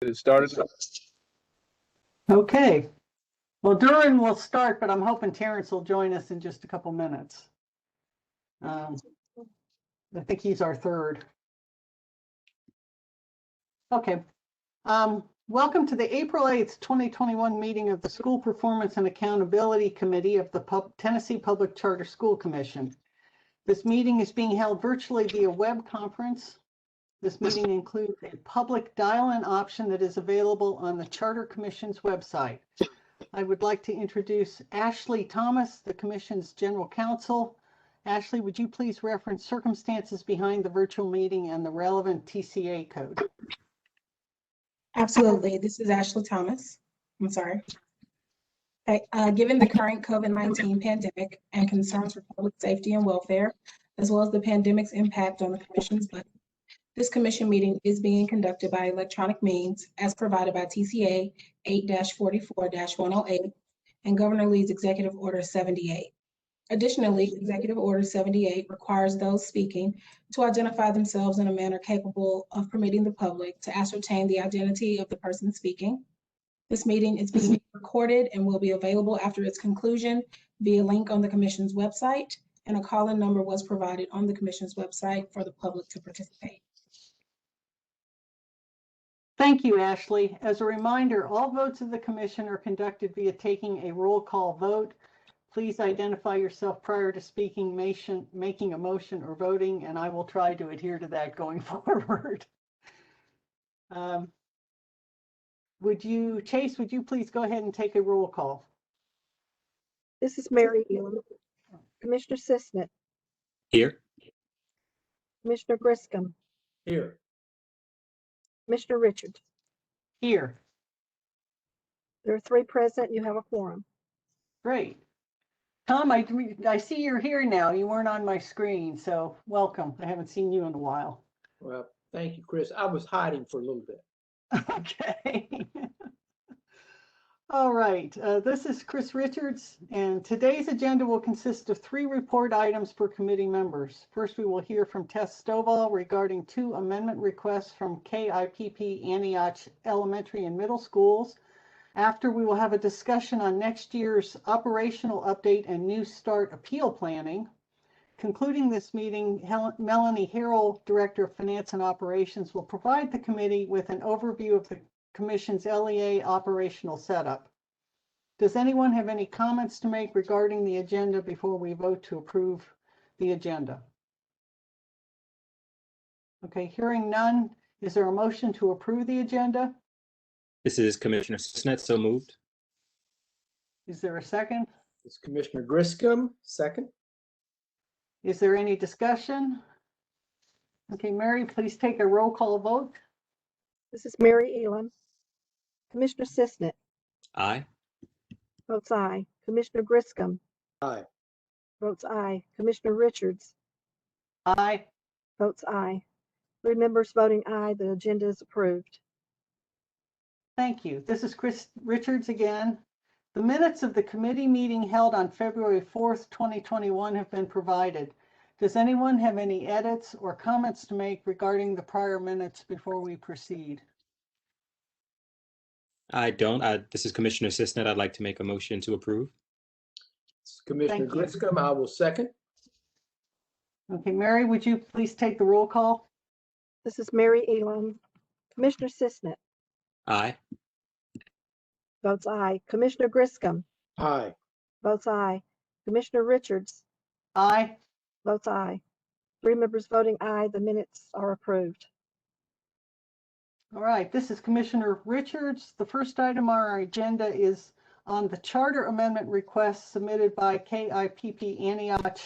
Get it started. Okay. Well, Duran will start, but I'm hoping Terrence will join us in just a couple minutes. I think he's our third. Okay. Welcome to the April 8th, 2021 meeting of the School Performance and Accountability Committee of the Tennessee Public Charter School Commission. This meeting is being held virtually via web conference. This meeting includes a public dial-in option that is available on the Charter Commission's website. I would like to introduce Ashley Thomas, the Commission's General Counsel. Ashley, would you please reference circumstances behind the virtual meeting and the relevant TCA code? Absolutely. This is Ashley Thomas. I'm sorry. Given the current COVID-19 pandemic and concerns for public safety and welfare, as well as the pandemic's impact on the Commission's budget, this Commission meeting is being conducted by electronic means as provided by TCA 8-44-108 and Governor Lee's Executive Order 78. Additionally, Executive Order 78 requires those speaking to identify themselves in a manner capable of permitting the public to ascertain the identity of the person speaking. This meeting is being recorded and will be available after its conclusion via link on the Commission's website, and a call-in number was provided on the Commission's website for the public to participate. Thank you, Ashley. As a reminder, all votes of the Commission are conducted via taking a roll call vote. Please identify yourself prior to speaking, making a motion, or voting, and I will try to adhere to that going forward. Chase, would you please go ahead and take a roll call? This is Mary Elam. Commissioner Cisnet. Here. Commissioner Griscom. Here. Commissioner Richards. Here. There are 3 present. You have a quorum. Great. Tom, I see you're here now. You weren't on my screen, so welcome. I haven't seen you in a while. Well, thank you, Chris. I was hiding for a little bit. Okay. All right. This is Chris Richards, and today's agenda will consist of 3 report items for committee members. First, we will hear from Tess Stovall regarding 2 amendment requests from KIPP Antioch Elementary and Middle Schools. After, we will have a discussion on next year's operational update and New Start appeal planning. Concluding this meeting, Melanie Harrell, Director of Finance and Operations, will provide the committee with an overview of the Commission's LEA operational setup. Does anyone have any comments to make regarding the agenda before we vote to approve the agenda? Okay, hearing none, is there a motion to approve the agenda? This is Commissioner Cisnet, so moved. Is there a second? It's Commissioner Griscom, second. Is there any discussion? Okay, Mary, please take a roll call vote. This is Mary Elam. Commissioner Cisnet. Aye. Votes aye. Commissioner Griscom. Aye. Votes aye. Commissioner Richards. Aye. Votes aye. 3 members voting aye. The agenda is approved. Thank you. This is Chris Richards again. The minutes of the committee meeting held on February 4th, 2021 have been provided. Does anyone have any edits or comments to make regarding the prior minutes before we proceed? I don't. This is Commissioner Cisnet. I'd like to make a motion to approve. It's Commissioner Griscom. I will second. Okay, Mary, would you please take the roll call? This is Mary Elam. Commissioner Cisnet. Aye. Votes aye. Commissioner Griscom. Aye. Votes aye. Commissioner Richards. Aye. Votes aye. 3 members voting aye. The minutes are approved. All right, this is Commissioner Richards. The first item on our agenda is on the charter amendment request submitted by KIPP Antioch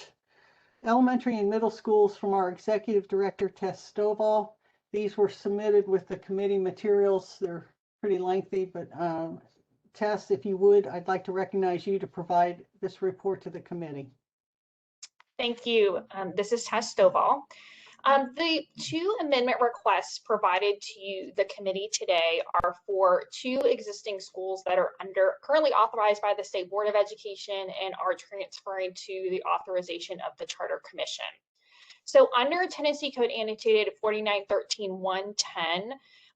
Elementary and Middle Schools from our Executive Director, Tess Stovall. These were submitted with the committee materials. They're pretty lengthy, but Tess, if you would, I'd like to recognize you to provide this report to the committee. Thank you. This is Tess Stovall. The 2 amendment requests provided to you, the committee today, are for 2 existing schools that are currently authorized by the State Board of Education and are transferring to the authorization of the Charter Commission. So under Tennessee Code Annotated 4913-110,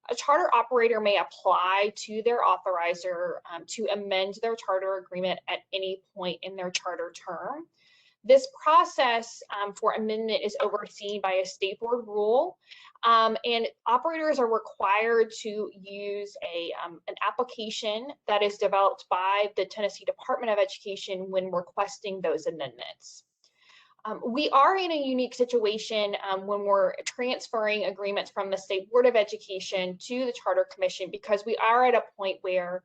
A charter operator may apply to their authorizer to amend their charter agreement at any point in their charter term. This process for amendment is overseen by a state board rule, and operators are required to use an application that is developed by the Tennessee Department of Education when requesting those amendments. We are in a unique situation when we're transferring agreements from the State Board of Education to the Charter Commission, because we are at a point where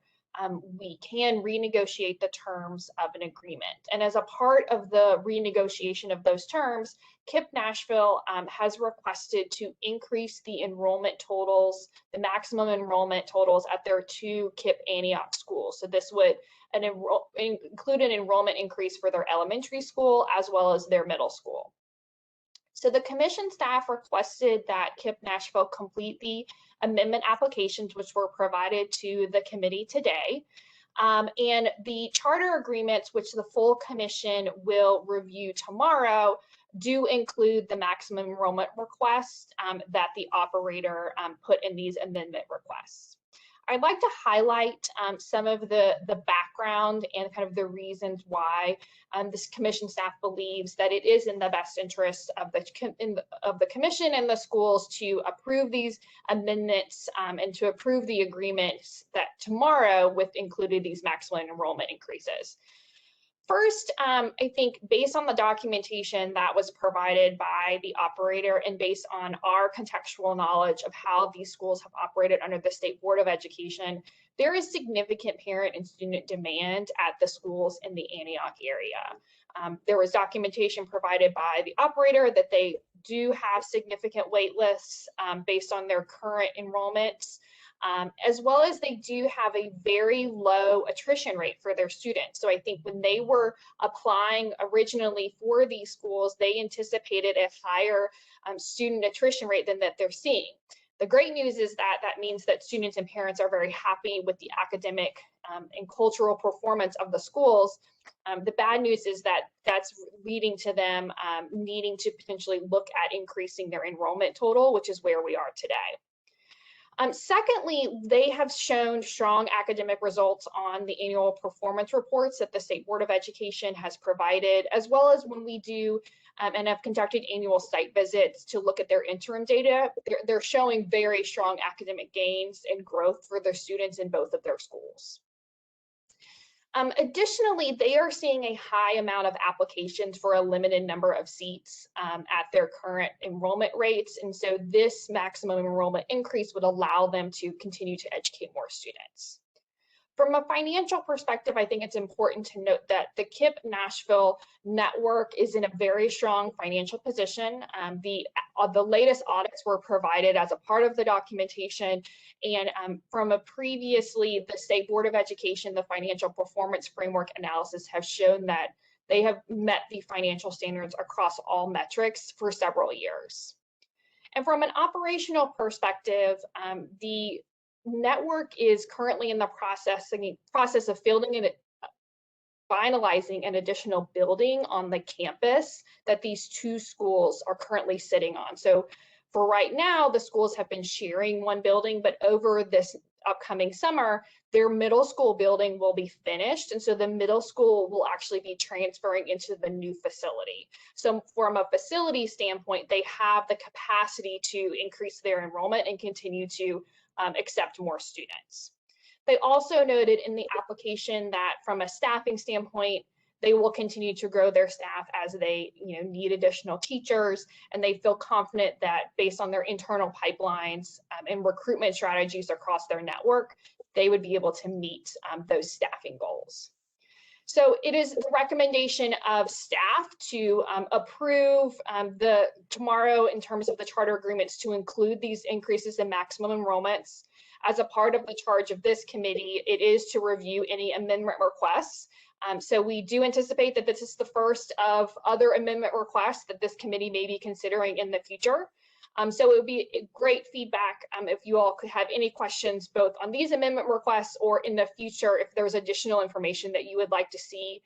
we can renegotiate the terms of an agreement. And as a part of the renegotiation of those terms, KIPP Nashville has requested to increase the enrollment totals, the maximum enrollment totals at their 2 KIPP Antioch schools. So this would include an enrollment increase for their elementary school as well as their middle school. So the commission staff requested that KIPP Nashville complete the amendment applications, which were provided to the committee today. And the charter agreements, which the full commission will review tomorrow, do include the maximum enrollment request that the operator put in these amendment requests. I'd like to highlight some of the background and kind of the reasons why this commission staff believes that it is in the best interest of the commission and the schools to approve these amendments and to approve the agreements that tomorrow with included these maximum enrollment increases. First, I think based on the documentation that was provided by the operator and based on our contextual knowledge of how these schools have operated under the State Board of Education, there is significant parent and student demand at the schools in the Antioch area. There was documentation provided by the operator that they do have significant wait lists based on their current enrollments. As well as they do have a very low attrition rate for their students. So I think when they were applying originally for these schools, they anticipated a higher student attrition rate than that they're seeing. The great news is that that means that students and parents are very happy with the academic and cultural performance of the schools. The bad news is that that's leading to them needing to potentially look at increasing their enrollment total, which is where we are today. Secondly, they have shown strong academic results on the annual performance reports that the State Board of Education has provided, as well as when we do and have conducted annual site visits to look at their interim data. They're showing very strong academic gains and growth for their students in both of their schools. Additionally, they are seeing a high amount of applications for a limited number of seats at their current enrollment rates. And so this maximum enrollment increase would allow them to continue to educate more students. From a financial perspective, I think it's important to note that the KIPP Nashville network is in a very strong financial position. The latest audits were provided as a part of the documentation, and from a previously, the State Board of Education, the financial performance framework analysis have shown that they have met the financial standards across all metrics for several years. And from an operational perspective, the network is currently in the process of finalizing an additional building on the campus that these 2 schools are currently sitting on. So for right now, the schools have been sharing one building, but over this upcoming summer, their middle school building will be finished. And so the middle school will actually be transferring into the new facility. So from a facility standpoint, they have the capacity to increase their enrollment and continue to accept more students. They also noted in the application that from a staffing standpoint, they will continue to grow their staff as they need additional teachers, and they feel confident that based on their internal pipelines and recruitment strategies across their network, they would be able to meet those staffing goals. So it is the recommendation of staff to approve tomorrow in terms of the charter agreements to include these increases in maximum enrollments. As a part of the charge of this committee, it is to review any amendment requests. So we do anticipate that this is the first of other amendment requests that this committee may be considering in the future. So it would be great feedback if you all could have any questions both on these amendment requests or in the future if there's additional information that you would like to see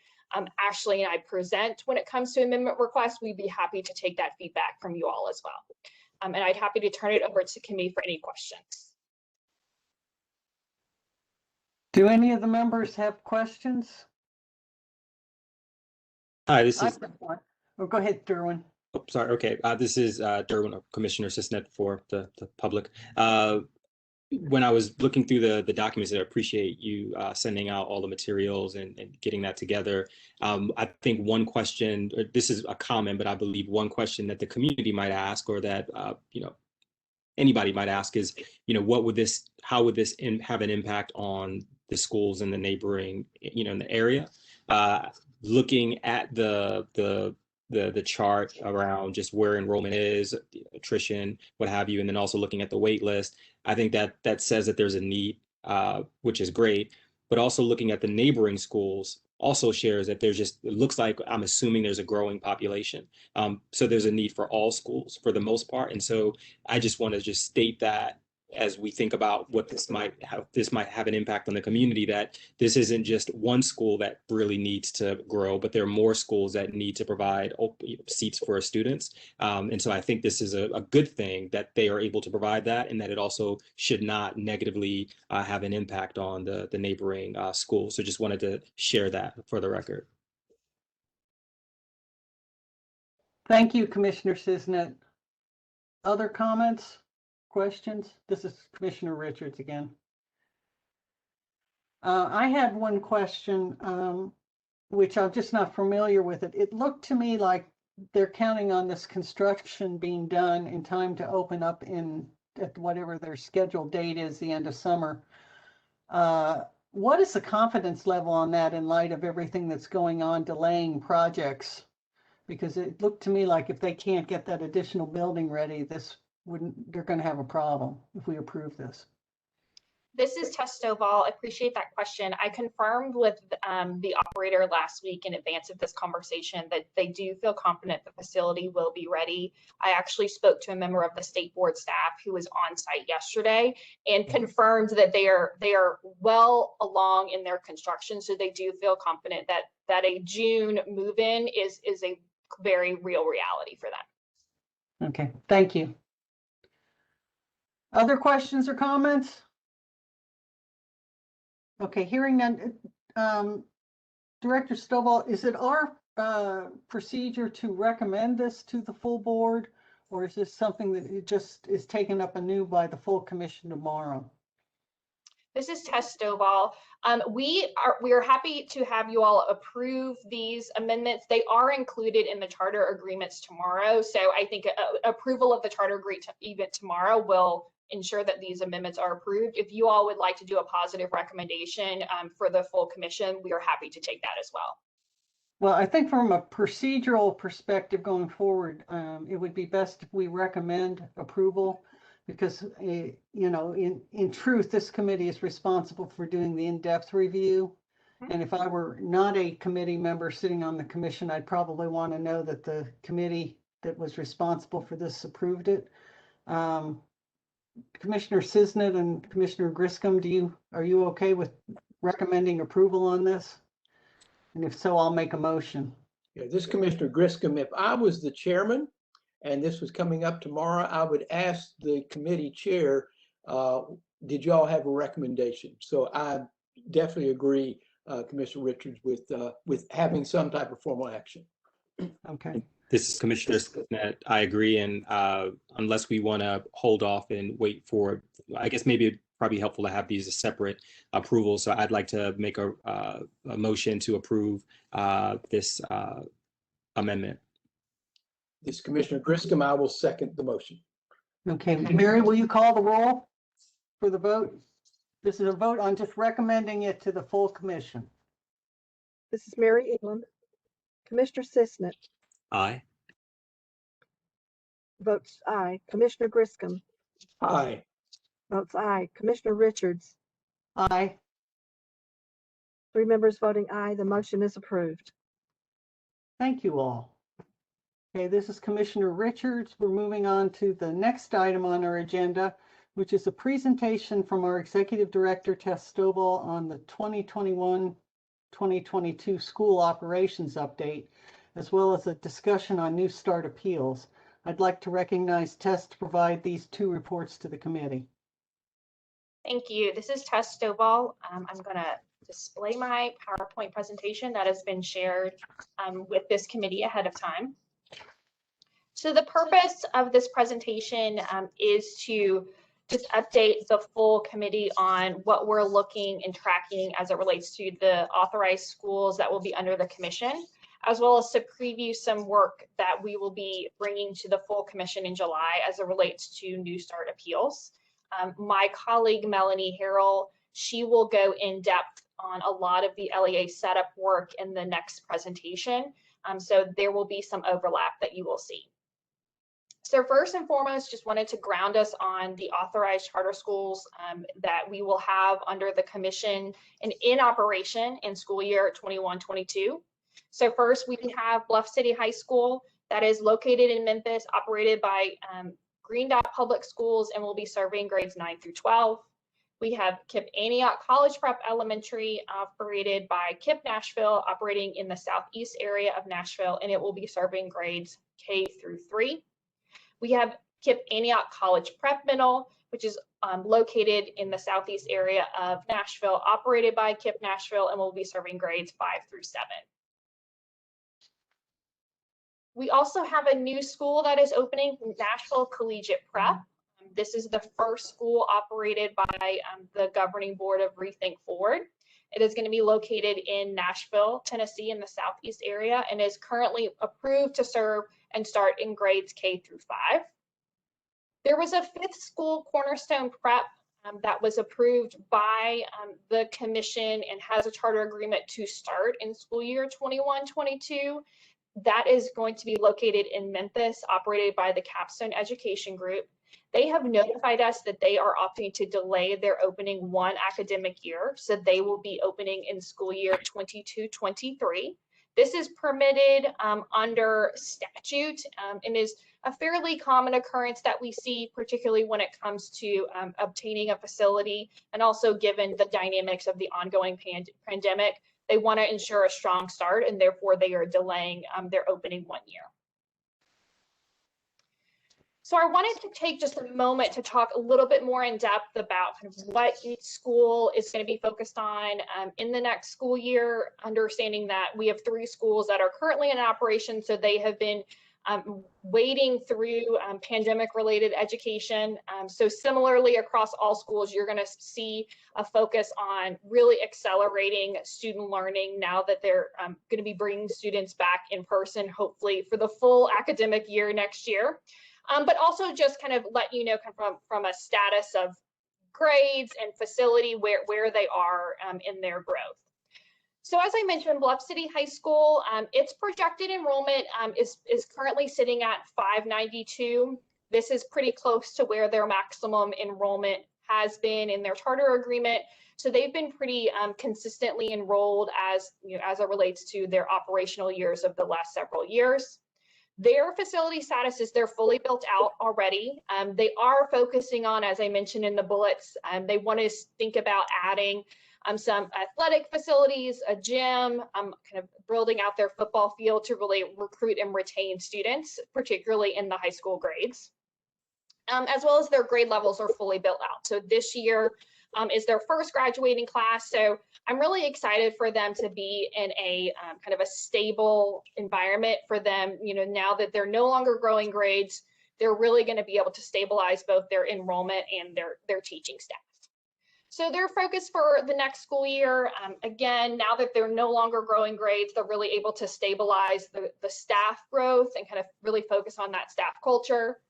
Ashley and I present when it comes to amendment requests. We'd be happy to take that feedback from you all as well. And I'd happy to turn it over to committee for any questions. Do any of the members have questions? Hi, this I is, have one. Oh, go ahead, Derwin. oh, sorry, okay. This is Derwin, Commissioner Sisnet for the public. When I was looking through the documents, I appreciate you sending out all the materials and getting that together. I think one question, this is a comment, but I believe one question that the community might ask, or that anybody might ask, is how would this have an impact on the schools in the neighboring, in the area? Looking at the chart around just where enrollment is, attrition, what have you, and then also looking at the wait list, I think that says that there's a need, which is great. But also looking at the neighboring schools also shares that it looks like, I'm assuming, there's a growing population. So there's a need for all schools for the most part. And so I just want to just state that as we think about what this might have an impact on the community, that this isn't just one school that really needs to grow, but there are more schools that need to provide seats for students. And so I think this is a good thing that they are able to provide that, and that it also should not negatively have an impact on the neighboring schools. So just wanted to share that for the record. Thank you, Commissioner Sisnet. Other comments, questions? This is Commissioner Richards again. I had one question, which I'm just not familiar with it. It looked to me like they're counting on this construction being done in time to open up at whatever their scheduled date is, the end of summer. What is the confidence level on that in light of everything that's going on delaying projects? Because it looked to me like if they can't get that additional building ready, they're going to have a problem if we approve this. This is Tess Stovall. I appreciate that question. I confirmed with the operator last week in advance of this conversation that they do feel confident the facility will be ready. I actually spoke to a member of the state board staff who was on site yesterday and confirmed that they are well along in their construction. So they do feel confident that a June move-in is a very real reality for them. Okay, thank you. Other questions or comments? Okay, hearing none. Director Stovall, is it our procedure to recommend this to the full board, or is this something that it just is taken up anew by the full commission tomorrow? This is Tess Stovall. We are happy to have you all approve these amendments. They are included in the charter agreements tomorrow. So I think approval of the charter agreement tomorrow will ensure that these amendments are approved. If you all would like to do a positive recommendation for the full commission, we are happy to take that as well. Well, I think from a procedural perspective going forward, it would be best if we recommend approval, because in truth, this committee is responsible for doing the in-depth review. And if I were not a committee member sitting on the commission, I'd probably want to know that the committee that was responsible for this approved it. Commissioner Sisnet and Commissioner Griscom, are you okay with recommending approval on this? And if so, I'll make a motion. Yeah, this is Commissioner Griscom. If I was the chairman and this was coming up tomorrow, I would ask the committee chair, did y'all have a recommendation? So I definitely agree, Commissioner Richards, with having some type of formal action. Okay. This is Commissioner Sisnet. I agree, and unless we want to hold off and wait for, I guess maybe it'd probably be helpful to have these as separate approvals. So I'd like to make a motion to approve this amendment. This is Commissioner Griscom. I will second the motion. Okay, Mary, will you call the roll for the vote? This is a vote on just recommending it to the full commission. This is Mary England. Commissioner Sisnet Aye. votes aye. Commissioner Griscom Aye. votes aye. Commissioner Richards, Aye. 3 members voting aye. The motion is approved. Thank you all. Okay, this is Commissioner Richards. We're moving on to the next item on our agenda, which is a presentation from our Executive Director, Tess Stovall, on the 2021-2022 school operations update, as well as a discussion on New Start appeals. I'd like to recognize Tess to provide these 2 reports to the committee. Thank you. This is Tess Stovall. I'm going to display my PowerPoint presentation that has been shared with this committee ahead of time. So the purpose of this presentation is to just update the full committee on what we're looking and tracking as it relates to the authorized schools that will be under the commission, as well as to preview some work that we will be bringing to the full commission in July as it relates to New Start appeals. My colleague, Melanie Harrell, she will go in depth on a lot of the LEA setup work in the next presentation. So there will be some overlap that you will see. So first and foremost, just wanted to ground us on the authorized charter schools that we will have under the commission and in operation in school year 21-22. So first, we have Bluff City High School that is located in Memphis, operated by Green Dot Public Schools, and will be serving grades 9 through 12. We have KIPP Antioch College Prep Elementary, operated by KIPP Nashville, operating in the southeast area of Nashville, and it will be serving grades K through 3. We have KIPP Antioch College Prep Middle, which is located in the southeast area of Nashville, operated by KIPP Nashville, and will be serving grades 5 through 7. We also have a new school that is opening, Nashville Collegiate Prep. This is the first school operated by the governing board of Rethink Forward. It is going to be located in Nashville, Tennessee, in the southeast area, and is currently approved to serve and start in grades K through 5. There was a 5th school, Cornerstone Prep, that was approved by the commission and has a charter agreement to start in school year 21-22. That is going to be located in Memphis, operated by the Capstone Education Group. They have notified us that they are opting to delay their opening 1 academic year, so they will be opening in school year 22-23. This is permitted under statute and is a fairly common occurrence that we see, particularly when it comes to obtaining a facility, and also given the dynamics of the ongoing pandemic. They want to ensure a strong start, and therefore they are delaying their opening 1 year. So I wanted to take just a moment to talk a little bit more in depth about kind of what each school is going to be focused on in the next school year, understanding that we have 3 schools that are currently in operation, so they have been wading through pandemic-related education. So similarly, across all schools, you're going to see a focus on really accelerating student learning now that they're going to be bringing students back in person, hopefully for the full academic year next year. But also just kind of let you know from a status of grades and facility where they are in their growth. So as I mentioned, Bluff City High School, its projected enrollment is currently sitting at 592. This is pretty close to where their maximum enrollment has been in their charter agreement. So they've been pretty consistently enrolled as it relates to their operational years of the last several years. Their facility status is they're fully built out already. They are focusing on, as I mentioned in the bullets, they want to think about adding some athletic facilities, a gym, kind of building out their football field to really recruit and retain students, particularly in the high school grades, as well as their grade levels are fully built out. So this year is their first graduating class. So I'm really excited for them to be in a kind of a stable environment for them. Now that they're no longer growing grades, they're really going to be able to stabilize both their enrollment and their teaching staff. So their focus for the next school year, again, now that they're no longer growing grades, they're really able to stabilize the staff growth and kind of really focus on that staff culture.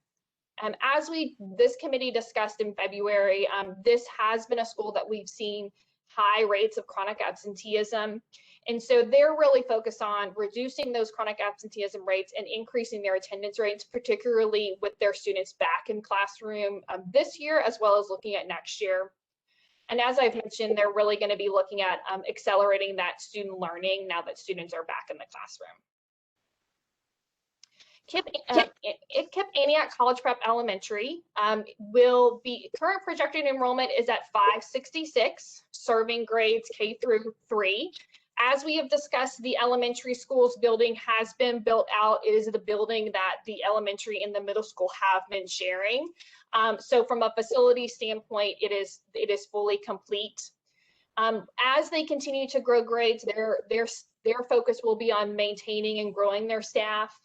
As this committee discussed in February, this has been a school that we've seen high rates of chronic absenteeism. And so they're really focused on reducing those chronic absenteeism rates and increasing their attendance rates, particularly with their students back in classroom this year, as well as looking at next year. And as I've mentioned, they're really going to be looking at accelerating that student learning now that students are back in the classroom. KIPP Antioch College Prep Elementary will be, current projected enrollment is at 566, serving grades K through 3. As we have discussed, the elementary school's building has been built out. It is the building that the elementary and the middle school have been sharing. So from a facility standpoint, it is fully complete. As they continue to grow grades, their focus will be on maintaining and growing their staff,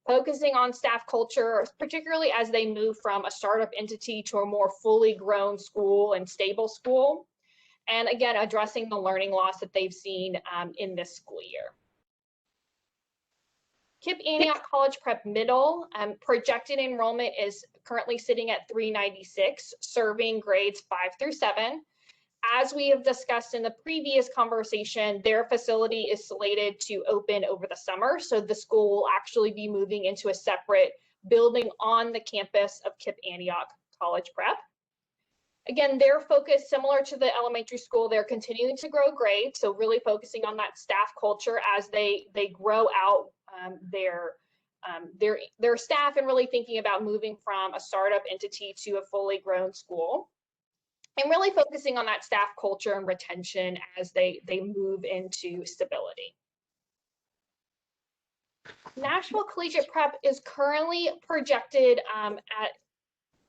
focusing on staff culture, particularly as they move from a startup entity to a more fully grown school and stable school. And again, addressing the learning loss that they've seen in this school year. KIPP Antioch College Prep Middle, projected enrollment is currently sitting at 396, serving grades 5 through 7. As we have discussed in the previous conversation, their facility is slated to open over the summer, so the school will actually be moving into a separate building on the campus of KIPP Antioch College Prep. Again, their focus, similar to the elementary school, they're continuing to grow grades, so really focusing on that staff culture as they grow out their staff and really thinking about moving from a startup entity to a fully grown school. And really focusing on that staff culture and retention as they move into stability. Nashville Collegiate Prep is currently projected at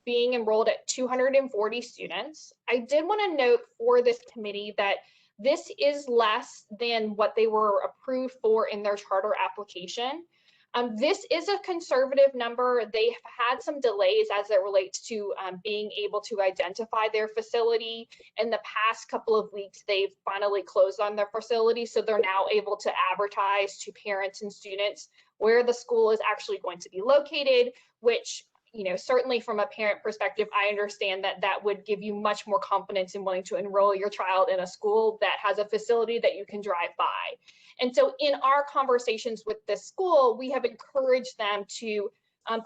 being enrolled at 240 students. I did want to note for this committee that this is less than what they were approved for in their charter application. This is a conservative number. They've had some delays as it relates to being able to identify their facility. In the past couple of weeks, they've finally closed on their facility, so they're now able to advertise to parents and students where the school is actually going to be located, which, you know, certainly from a parent perspective, I understand that that would give you much more confidence in wanting to enroll your child in a school that has a facility that you can drive by. And so in our conversations with this school, we have encouraged them to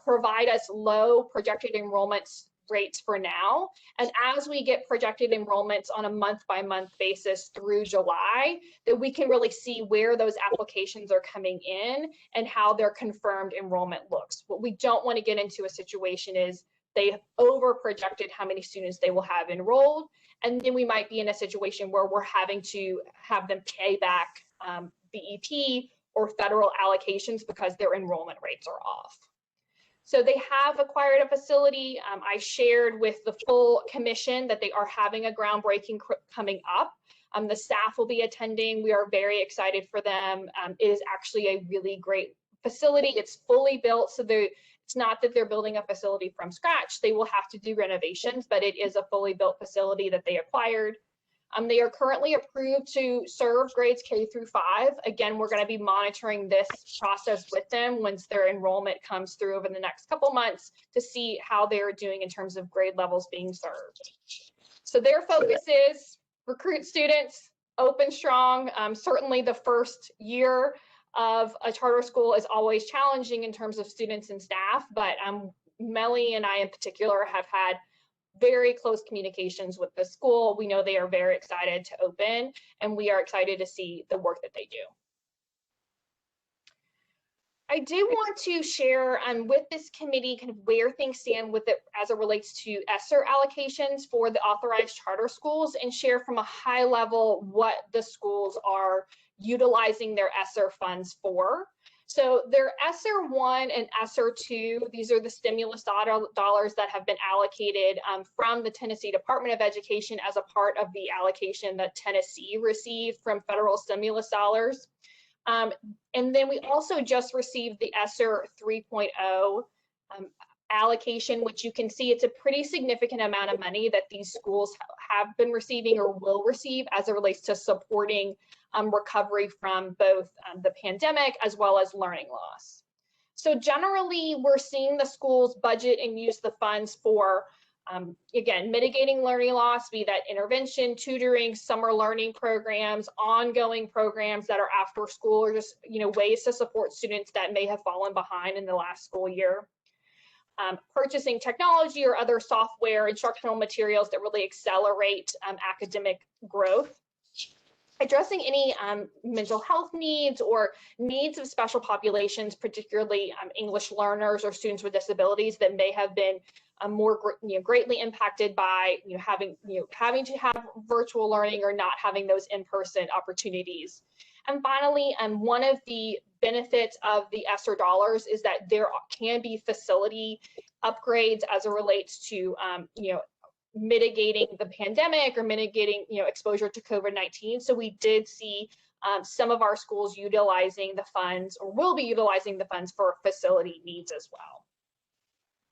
provide us low projected enrollments rates for now. And as we get projected enrollments on a month-by-month basis through July, that we can really see where those applications are coming in and how their confirmed enrollment looks. What we don't want to get into a situation is they over projected how many students they will have enrolled, and then we might be in a situation where we're having to have them pay back BEP or federal allocations because their enrollment rates are off. So they have acquired a facility. I shared with the full commission that they are having a groundbreaking coming up. The staff will be attending. We are very excited for them. It is actually a really great facility. It's fully built, so it's not that they're building a facility from scratch. They will have to do renovations, but it is a fully built facility that they acquired. They are currently approved to serve grades K through 5. Again, we're going to be monitoring this process with them once their enrollment comes through over the next couple months to see how they're doing in terms of grade levels being served. So their focus is recruit students, open strong. Certainly the first year of a charter school is always challenging in terms of students and staff, but Melly and I in particular have had very close communications with the school. We know they are very excited to open, and we are excited to see the work that they do. I do want to share with this committee kind of where things stand with it as it relates to Esser allocations for the authorized charter schools, and share from a high level what the schools are utilizing their Esser funds for. So their Esser 1 and Esser 2, these are the stimulus dollars that have been allocated from the Tennessee Department of Education as a part of the allocation that Tennessee received from federal stimulus dollars. And then we also just received the Esser 3.0 allocation, which you can see it's a pretty significant amount of money that these schools have been receiving or will receive as it relates to supporting recovery from both the pandemic as well as learning loss. So generally, we're seeing the schools budget and use the funds for, again, mitigating learning loss, be that intervention, tutoring, summer learning programs, ongoing programs that are after school, or just, you know, ways to support students that may have fallen behind in the last school year. Purchasing technology or other software, instructional materials that really accelerate academic growth. Addressing any mental health needs or needs of special populations, particularly English learners or students with disabilities that may have been greatly impacted by having to have virtual learning or not having those in-person opportunities. And finally, one of the benefits of the Esser dollars is that there can be facility upgrades as it relates to, mitigating the pandemic or mitigating, exposure to COVID-19. So we did see some of our schools utilizing the funds, or will be utilizing the funds for facility needs as well.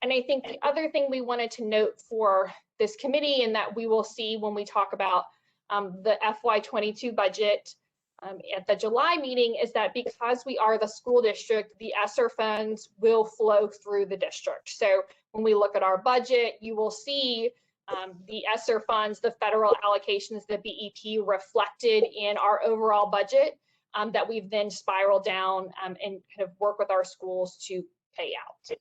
And I think the other thing we wanted to note for this committee, and that we will see when we talk about the FY22 budget at the July meeting, is that because we are the school district, the Esser funds will flow through the district. So when we look at our budget, you will see the Esser funds, the federal allocations, the BEP reflected in our overall budget that we've then spiraled down and kind of work with our schools to pay out.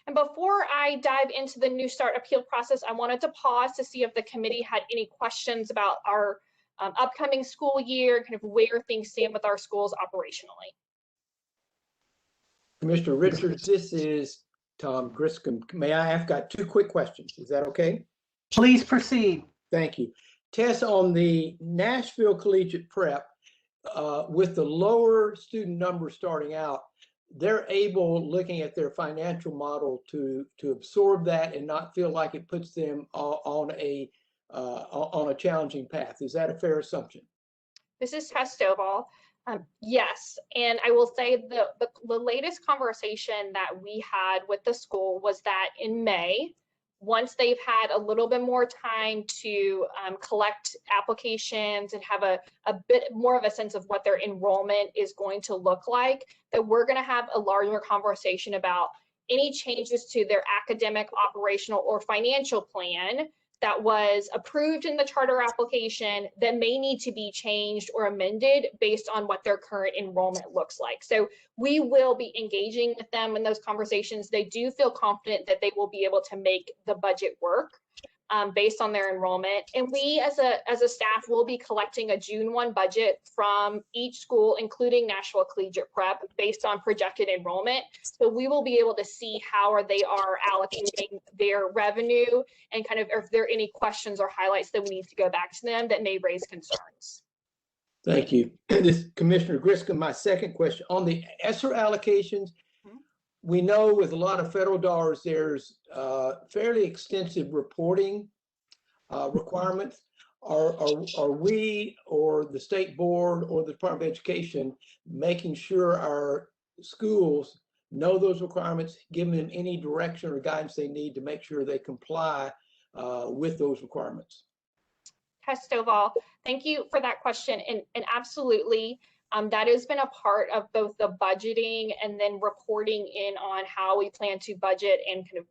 And before I dive into the New Start appeal process, I wanted to pause to see if the committee had any questions about our upcoming school year, kind of where things stand with our schools operationally. Commissioner Richards, this is Tom Griscom. May I? I've got two quick questions. Is that okay? Please proceed. Thank you. Tess, on the Nashville Collegiate Prep, with the lower student numbers starting out, they're able, looking at their financial model, to absorb that and not feel like it puts them on a challenging path. Is that a fair assumption? This is Tess Stovall. Yes, and I will say the latest conversation that we had with the school was that in May, once they've had a little bit more time to collect applications and have a bit more of a sense of what their enrollment is going to look like, that we're going to have a larger conversation about any changes to their academic, operational, or financial plan that was approved in the charter application that may need to be changed or amended based on what their current enrollment looks like. So we will be engaging with them in those conversations. They do feel confident that they will be able to make the budget work based on their enrollment. And we as a staff will be collecting a June 1 budget from each school, including Nashville Collegiate Prep, based on projected enrollment. So we will be able to see how they are allocating their revenue, and kind of if there are any questions or highlights that we need to go back to them that may raise concerns. Thank you. This Commissioner Griscom, my second question on the Esser allocations. We know with a lot of federal dollars, there's fairly extensive reporting requirements. Are we, or the state board, or the Department of Education, making sure our schools know those requirements, giving them any direction or guidance they need to make sure they comply with those requirements? Tess Stovall, thank you for that question. And absolutely, that has been a part of both the budgeting and then reporting in on how we plan to budget and kind of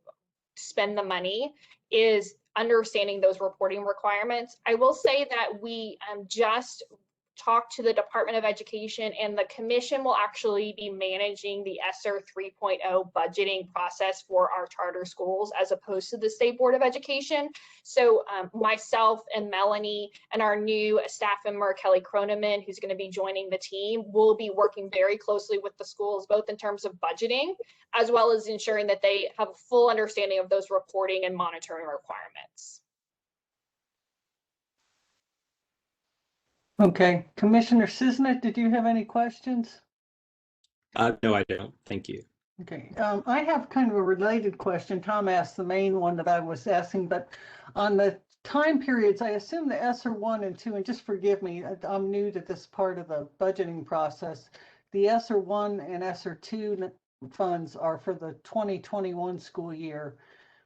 spend the money, is understanding those reporting requirements. I will say that we just talked to the Department of Education, and the commission will actually be managing the Esser 3.0 budgeting process for our charter schools as opposed to the State Board of Education. So myself and Melanie and our new staff member, Kelly Croneman, who's going to be joining the team, will be working very closely with the schools, both in terms of budgeting, as well as ensuring that they have a full understanding of those reporting and monitoring requirements. Okay, Commissioner Cisnet, did you have any questions? No, I don't. Thank you. Okay, I have kind of a related question. Tom asked the main one that I was asking, but on the time periods, I assume the Esser 1 and 2, and just forgive me, I'm new to this part of the budgeting process. The Esser 1 and Esser 2 funds are for the 2021 school year.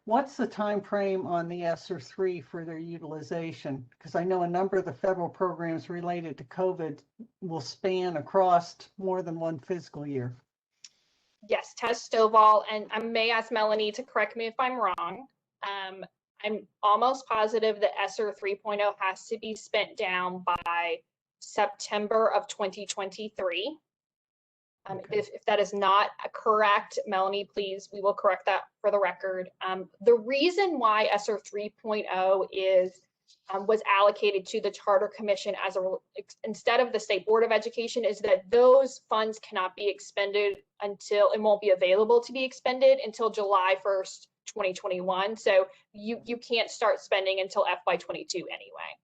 What's the time frame on the Esser 3 for their utilization? Because I know a number of the federal programs related to COVID will span across more than one fiscal year. Yes, Tess Stovall, and I may ask Melanie to correct me if I'm wrong. I'm almost positive that Esser 3.0 has to be spent down by September of 2023. Okay. If that is not correct, Melanie, please, we will correct that for the record. The reason why Esser 3.0 was allocated to the Charter Commission as instead of the State Board of Education is that those funds cannot be expended until, and won't be available to be expended until July 1st, 2021. So you can't start spending until FY22 anyway.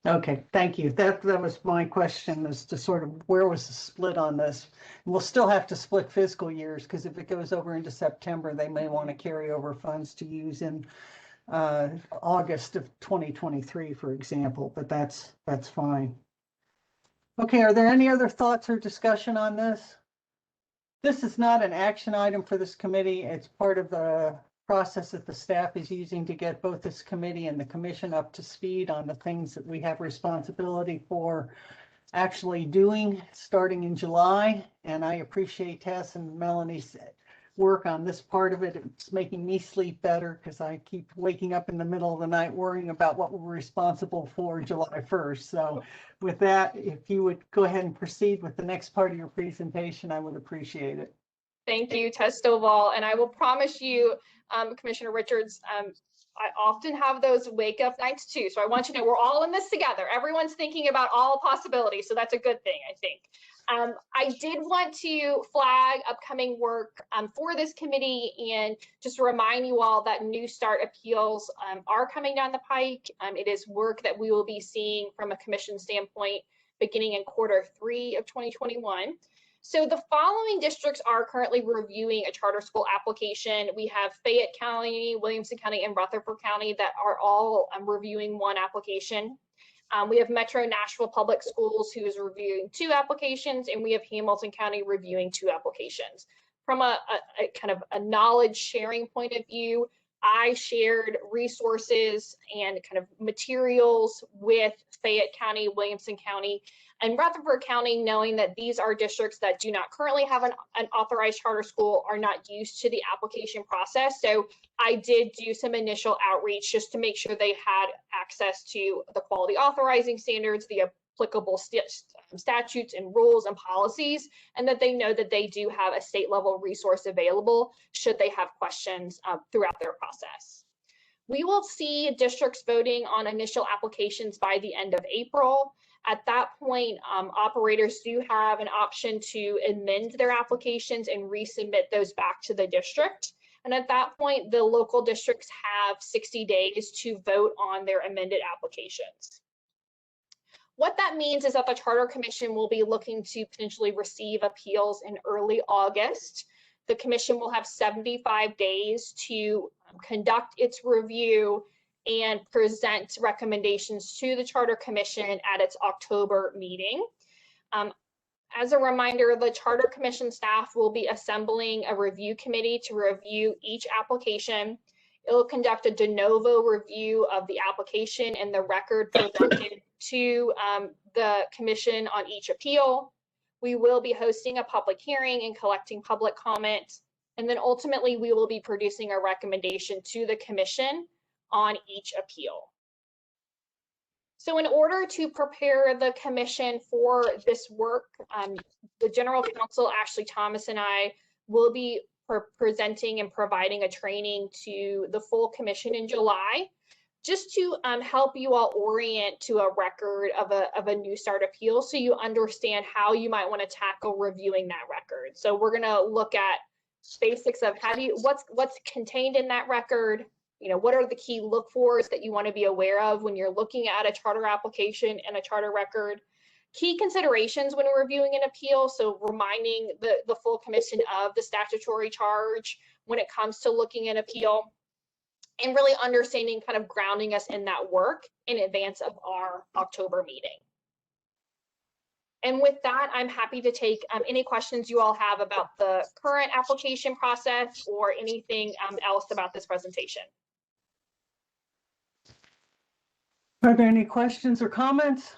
Okay, thank you. That was my question, as to sort of where was the split on this? We'll still have to split fiscal years, because if it goes over into September, they may want to carry over funds to use in August of 2023, for example, but that's fine. Okay, are there any other thoughts or discussion on this? This is not an action item for this committee. It's part of the process that the staff is using to get both this committee and the commission up to speed on the things that we have responsibility for actually doing starting in July. And I appreciate Tess and Melanie's work on this part of it. It's making me sleep better, because I keep waking up in the middle of the night worrying about what we're responsible for July 1st. So with that, if you would go ahead and proceed with the next part of your presentation, I would appreciate it. Thank you, Tess Stovall. And I will promise you, Commissioner Richards, I often have those wake up nights too. So I want you to know we're all in this together. Everyone's thinking about all possibilities. So that's a good thing, I think. I did want to flag upcoming work for this committee, and just remind you all that New Start appeals are coming down the pike. It is work that we will be seeing from a commission standpoint beginning in Q3 of 2021. So the following districts are currently reviewing a charter school application. We have Fayette County, Williamson County, and Rutherford County that are all reviewing one application. We have Metro Nashville Public Schools, who is reviewing 2 applications, and we have Hamilton County reviewing 2 applications. From a kind of a knowledge sharing point of view, I shared resources and kind of materials with Fayette County, Williamson County, and Rutherford County, knowing that these are districts that do not currently have an authorized charter school, are not used to the application process. So I did do some initial outreach just to make sure they had access to the quality authorizing standards, the applicable statutes and rules and policies, and that they know that they do have a state level resource available should they have questions throughout their process. We will see districts voting on initial applications by the end of April. At that point, operators do have an option to amend their applications and resubmit those back to the district. And at that point, the local districts have 60 days to vote on their amended applications. What that means is that the Charter Commission will be looking to potentially receive appeals in early August. The Commission will have 75 days to conduct its review and present recommendations to the Charter Commission at its October meeting. As a reminder, the Charter Commission staff will be assembling a review committee to review each application. It will conduct a de novo review of the application and the record presented to the Commission on each appeal. We will be hosting a public hearing and collecting public comment. And then ultimately, we will be producing a recommendation to the Commission on each appeal. So in order to prepare the Commission for this work, the General Counsel, Ashley Thomas, and I will be presenting and providing a training to the full Commission in July, just to help you all orient to a record of a New Start appeal, so you understand how you might want to tackle reviewing that record. So we're going to look at basics of what's contained in that record. What are the key look-fors that you want to be aware of when you're looking at a charter application and a charter record? Key considerations when reviewing an appeal, so reminding the full Commission of the statutory charge when it comes to looking at appeal, and really understanding, kind of grounding us in that work in advance of our October meeting. And with that, I'm happy to take any questions you all have about the current application process or anything else about this presentation. Are there any questions or comments?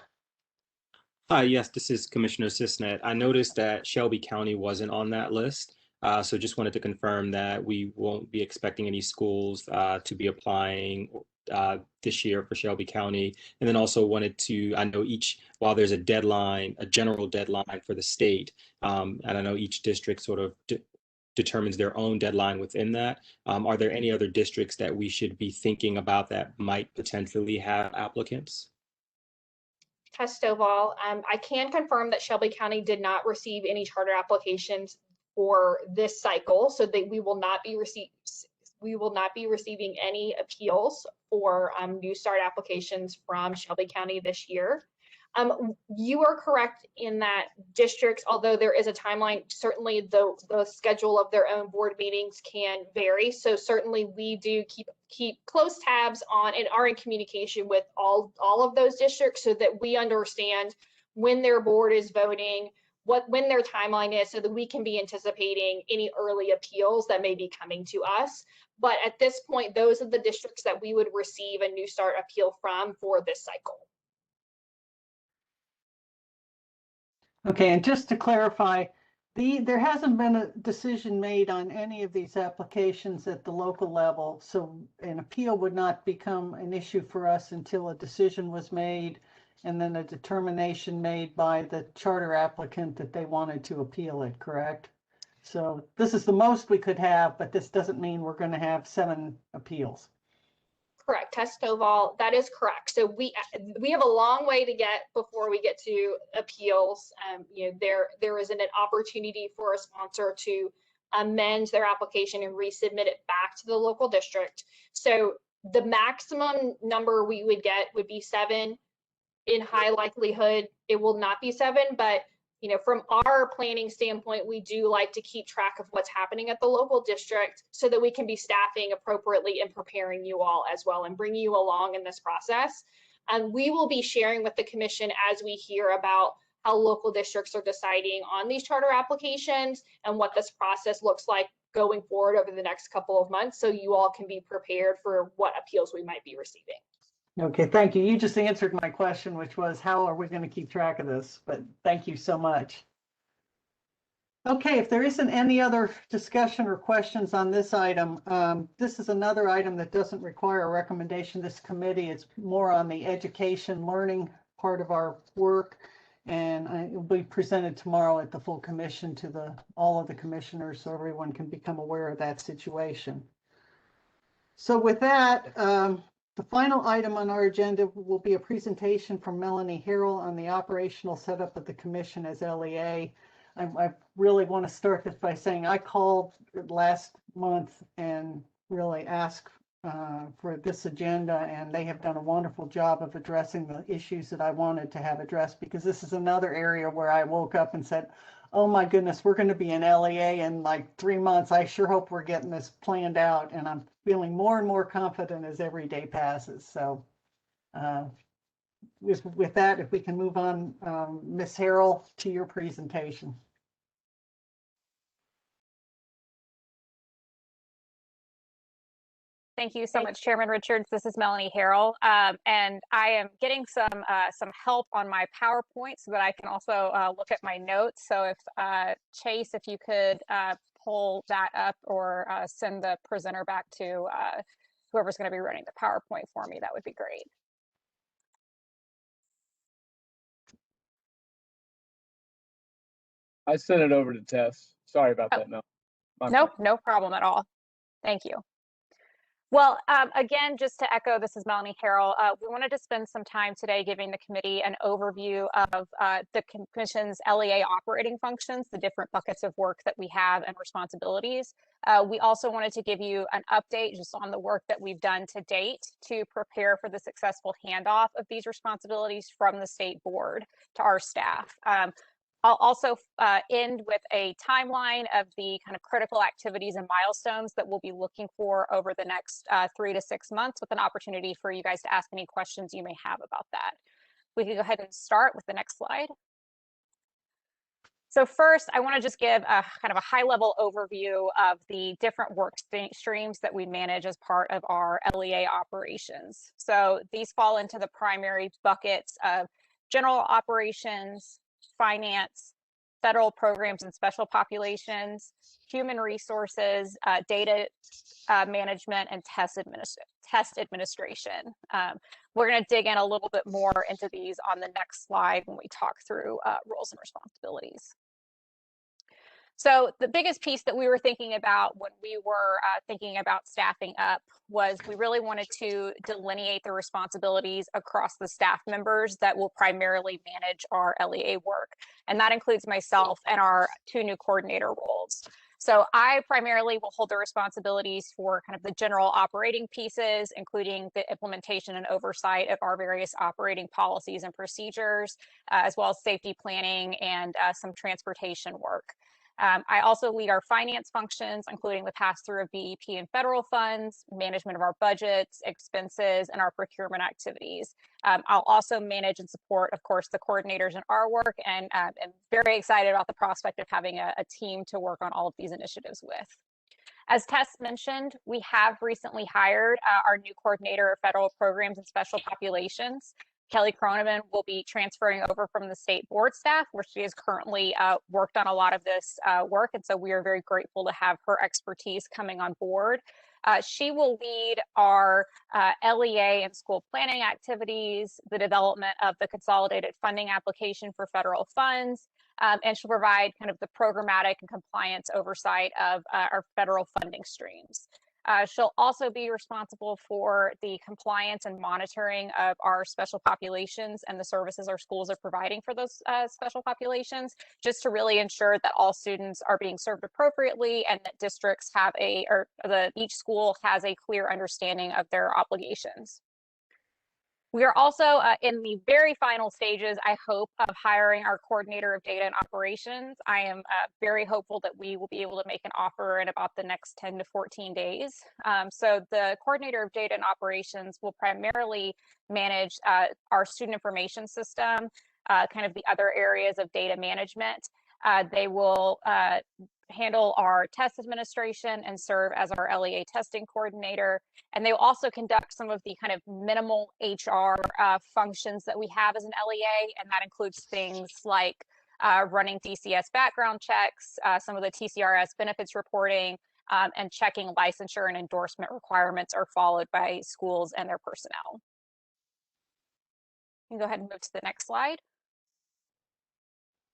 Hi, yes, this is Commissioner Sisnet. I noticed that Shelby County wasn't on that list. So just wanted to confirm that we won't be expecting any schools to be applying this year for Shelby County. And then also wanted to, I know while there's a deadline, a general deadline for the state, and I know each district sort of determines their own deadline within that. Are there any other districts that we should be thinking about that might potentially have applicants? Tess Stovall, I can confirm that Shelby County did not receive any charter applications for this cycle, so that we will not be we will not be receiving any appeals for New Start applications from Shelby County this year. You are correct in that districts, although there is a timeline, certainly the schedule of their own board meetings can vary. So certainly we do keep close tabs on and are in communication with all of those districts so that we understand when their board is voting, when their timeline is, so that we can be anticipating any early appeals that may be coming to us. But at this point, those are the districts that we would receive a New Start appeal from for this cycle. Okay, and just to clarify, there hasn't been a decision made on any of these applications at the local level, so an appeal would not become an issue for us until a decision was made and then a determination made by the charter applicant that they wanted to appeal it, correct? So this is the most we could have, but this doesn't mean we're going to have 7 appeals. Correct, Tess Stovall, that is correct. So we have a long way to get before we get to appeals. You know, there isn't an opportunity for a sponsor to amend their application and resubmit it back to the local district. So the maximum number we would get would be 7. In high likelihood, it will not be 7, but you know, from our planning standpoint, we do like to keep track of what's happening at the local district so that we can be staffing appropriately and preparing you all as well and bring you along in this process. And we will be sharing with the commission as we hear about how local districts are deciding on these charter applications and what this process looks like going forward over the next couple of months, so you all can be prepared for what appeals we might be receiving. Okay, thank you. You just answered my question, which was how are we going to keep track of this? But thank you so much. Okay, if there isn't any other discussion or questions on this item, this is another item that doesn't require a recommendation to this committee. It's more on the education learning part of our work, and it will be presented tomorrow at the full commission to all of the commissioners so everyone can become aware of that situation. So with that, the final item on our agenda will be a presentation from Melanie Harrell on the operational setup of the commission as LEA. I really want to start this by saying I called last month and really asked for this agenda, and they have done a wonderful job of addressing the issues that I wanted to have addressed, because this is another area where I woke up and said, oh my goodness, we're going to be in LEA in like 3 months. I sure hope we're getting this planned out, and I'm feeling more and more confident as every day passes. So with that, if we can move on, Ms. Harrell, to your presentation. Thank you so much, Chairman Richards. This is Melanie Harrell, and I am getting some help on my PowerPoint so that I can also look at my notes. So if Chase, if you could pull that up or send the presenter back to whoever's going to be running the PowerPoint for me, that would be great. I sent it over to Tess. Sorry about that, Mel. Nope, no problem at all. Thank you. Well, again, just to echo, this is Melanie Harrell. We wanted to spend some time today giving the committee an overview of the Commission's LEA operating functions, the different buckets of work that we have and responsibilities. We also wanted to give you an update just on the work that we've done to date to prepare for the successful handoff of these responsibilities from the state board to our staff. I'll also end with a timeline of the kind of critical activities and milestones that we'll be looking for over the next 3 to 6 months, with an opportunity for you guys to ask any questions you may have about that. We can go ahead and start with the next slide. So first, I want to just give a kind of a high-level overview of the different work streams that we manage as part of our LEA operations. So these fall into the primary buckets of general operations, finance, federal programs and special populations, human resources, data management, and test administration. We're going to dig in a little bit more into these on the next slide when we talk through roles and responsibilities. So the biggest piece that we were thinking about when we were thinking about staffing up was we really wanted to delineate the responsibilities across the staff members that will primarily manage our LEA work. And that includes myself and our 2 new coordinator roles. So I primarily will hold the responsibilities for kind of the general operating pieces, including the implementation and oversight of our various operating policies and procedures, as well as safety planning and some transportation work. I also lead our finance functions, including the pass-through of BEP and federal funds, management of our budgets, expenses, and our procurement activities. I'll also manage and support, of course, the coordinators in our work, and am very excited about the prospect of having a team to work on all of these initiatives with. As Tess mentioned, we have recently hired our new coordinator of federal programs and special populations. Kelly Croneman will be transferring over from the state board staff, where she has currently worked on a lot of this work. And so we are very grateful to have her expertise coming on board. She will lead our LEA and school planning activities, the development of the consolidated funding application for federal funds, and she'll provide kind of the programmatic and compliance oversight of our federal funding streams. She'll also be responsible for the compliance and monitoring of our special populations and the services our schools are providing for those special populations, just to really ensure that all students are being served appropriately and that districts have each school has a clear understanding of their obligations. We are also in the very final stages, I hope, of hiring our coordinator of data and operations. I am very hopeful that we will be able to make an offer in about the next 10 to 14 days. So the coordinator of data and operations will primarily manage our student information system, kind of the other areas of data management. They will handle our test administration and serve as our LEA testing coordinator. And they will also conduct some of the kind of minimal HR functions that we have as an LEA. And that includes things like running DCS background checks, some of the TCRS benefits reporting, and checking licensure and endorsement requirements are followed by schools and their personnel. You can go ahead and move to the next slide.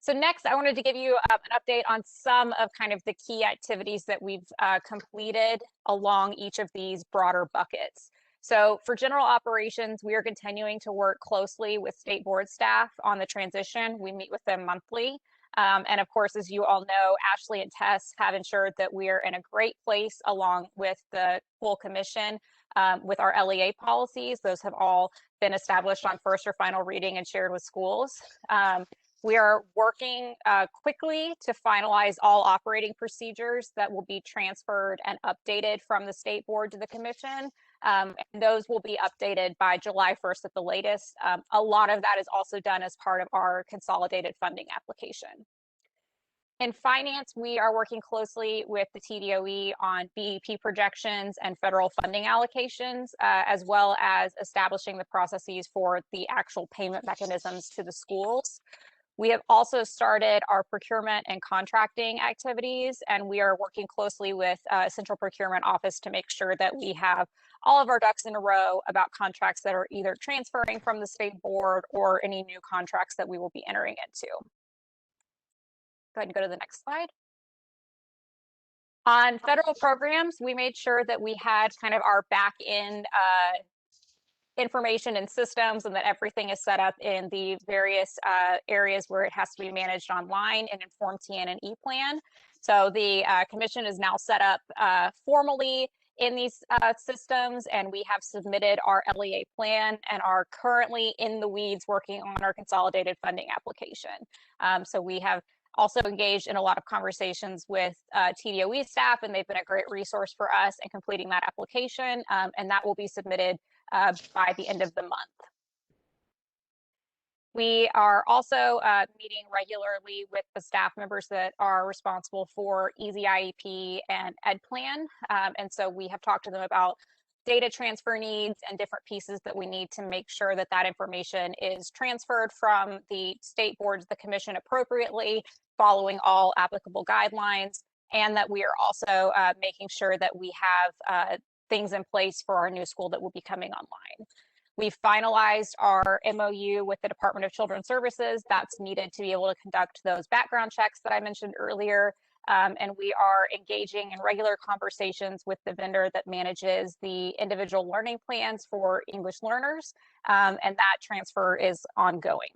So next, I wanted to give you an update on some of kind of the key activities that we've completed along each of these broader buckets. So for general operations, we are continuing to work closely with state board staff on the transition. We meet with them monthly. And of course, as you all know, Ashley and Tess have ensured that we are in a great place along with the full commission with our LEA policies. Those have all been established on first or final reading and shared with schools. We are working quickly to finalize all operating procedures that will be transferred and updated from the state board to the commission. And those will be updated by July 1st at the latest. A lot of that is also done as part of our consolidated funding application. In finance, we are working closely with the TDOE on BEP projections and federal funding allocations, as well as establishing the processes for the actual payment mechanisms to the schools. We have also started our procurement and contracting activities, and we are working closely with Central Procurement Office to make sure that we have all of our ducks in a row about contracts that are either transferring from the state board or any new contracts that we will be entering into. Go ahead and go to the next slide. On federal programs, we made sure that we had kind of our back end information and systems, and that everything is set up in the various areas where it has to be managed online in Inform TN and ePlan. So the commission is now set up formally in these systems, and we have submitted our LEA plan and are currently in the weeds working on our consolidated funding application. So we have also engaged in a lot of conversations with TDOE staff, and they've been a great resource for us in completing that application, and that will be submitted by the end of the month. We are also meeting regularly with the staff members that are responsible for Easy IEP and EdPlan. And so we have talked to them about data transfer needs and different pieces that we need to make sure that that information is transferred from the state board to the commission appropriately, following all applicable guidelines, and that we are also making sure that we have things in place for our new school that will be coming online. We've finalized our MOU with the Department of Children's Services that's needed to be able to conduct those background checks that I mentioned earlier. And we are engaging in regular conversations with the vendor that manages the individual learning plans for English learners, and that transfer is ongoing.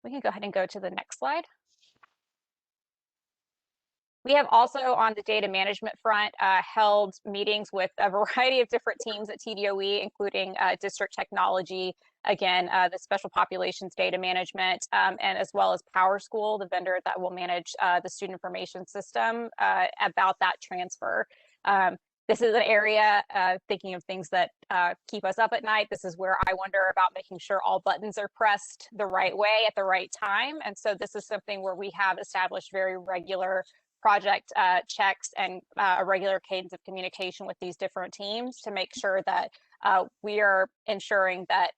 We can go ahead and go to the next slide. We have also on the data management front held meetings with a variety of different teams at TDOE, including district technology, again, the special populations data management, and as well as PowerSchool, the vendor that will manage the student information system about that transfer. This is an area, thinking of things that keep us up at night. This is where I wonder about making sure all buttons are pressed the right way at the right time. And so this is something where we have established very regular project checks and a regular cadence of communication with these different teams to make sure that we are ensuring that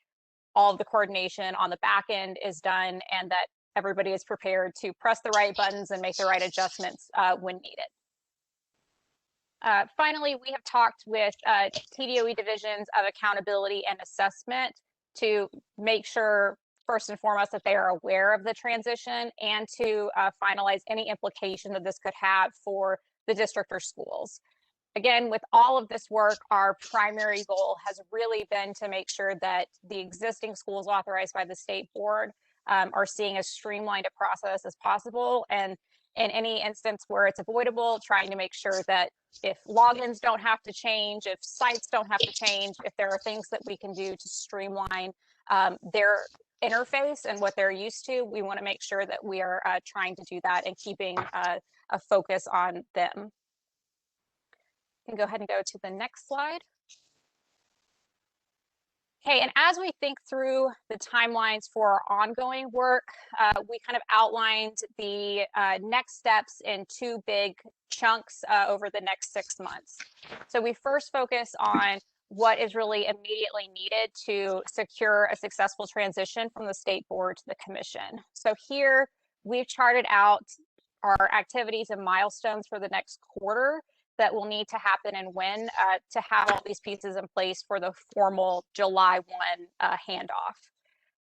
all of the coordination on the back end is done and that everybody is prepared to press the right buttons and make the right adjustments when needed. Finally, we have talked with TDOE divisions of accountability and assessment to make sure, first and foremost, that they are aware of the transition and to finalize any implication that this could have for the district or schools. Again, with all of this work, our primary goal has really been to make sure that the existing schools authorized by the state board are seeing as streamlined a process as possible. And in any instance where it's avoidable, trying to make sure that if logins don't have to change, if sites don't have to change, if there are things that we can do to streamline their interface and what they're used to, we want to make sure that we are trying to do that and keeping a focus on them. You can go ahead and go to the next slide. Okay, and as we think through the timelines for our ongoing work, we kind of outlined the next steps in two big chunks over the next 6 months. So we first focus on what is really immediately needed to secure a successful transition from the state board to the commission. So here we've charted out our activities and milestones for the next quarter that will need to happen and when to have all these pieces in place for the formal July 1 handoff.